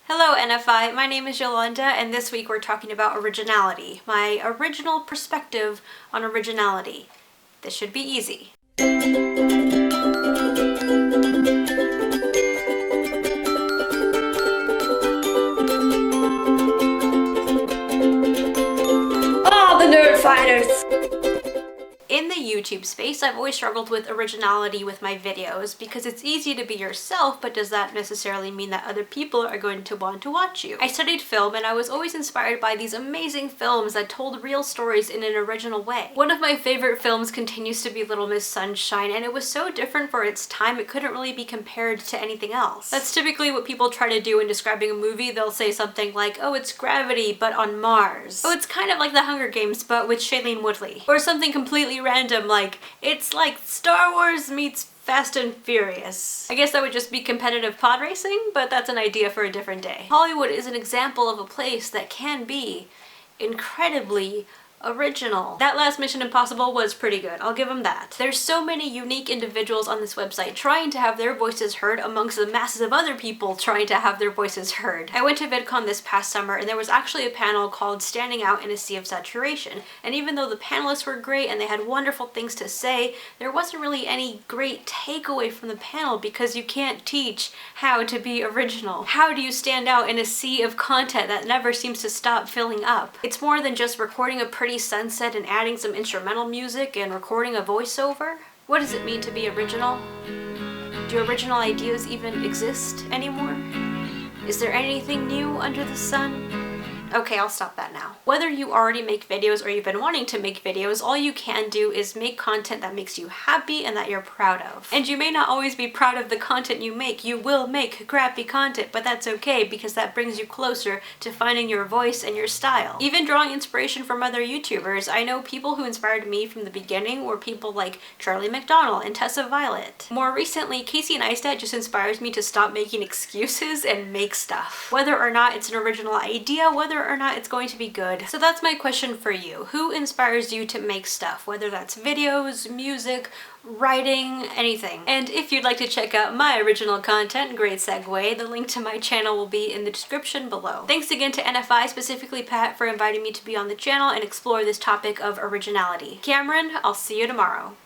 Hello NFI, my name is Yolanda and this week we're talking about originality, my original perspective on originality. This should be easy. Oh, the nerd fighters! In the YouTube space, I've always struggled with originality with my videos because it's easy to be yourself, but does that necessarily mean that other people are going to want to watch you? I studied film and I was always inspired by these amazing films that told real stories in an original way. One of my favorite films continues to be Little Miss Sunshine, and it was so different for its time it couldn't really be compared to anything else. That's typically what people try to do in describing a movie. They'll say something like, oh, it's Gravity but on Mars. Oh, it's kind of like The Hunger Games but with Shailene Woodley. Or something completely random like, it's like Star Wars meets Fast and Furious. I guess that would just be competitive pod racing, but that's an idea for a different day. Hollywood is an example of a place that can be incredibly original. That last Mission Impossible was pretty good, I'll give them that. There's so many unique individuals on this website trying to have their voices heard amongst the masses of other people trying to have their voices heard. I went to VidCon this past summer and there was actually a panel called Standing Out in a Sea of Saturation, and even though the panelists were great and they had wonderful things to say, there wasn't really any great takeaway from the panel because you can't teach how to be original. How do you stand out in a sea of content that never seems to stop filling up? It's more than just recording a pretty sunset and adding some instrumental music and recording a voiceover. What does it mean to be original? Do original ideas even exist anymore? Is there anything new under the sun? Okay, I'll stop that now. Whether you already make videos or you've been wanting to make videos, all you can do is make content that makes you happy and that you're proud of. And you may not always be proud of the content you make. You will make crappy content, but that's okay because that brings you closer to finding your voice and your style. Even drawing inspiration from other YouTubers, I know people who inspired me from the beginning were people like Charlie McDonald and Tessa Violet. More recently, Casey Neistat just inspires me to stop making excuses and make stuff. Whether or not it's an original idea, whether or not it's going to be good. So that's my question for you. Who inspires you to make stuff? Whether that's videos, music, writing, anything. And if you'd like to check out my original content, great segue, the link to my channel will be in the description below. Thanks again to NFI, specifically Pat, for inviting me to be on the channel and explore this topic of originality. Cameron, I'll see you tomorrow.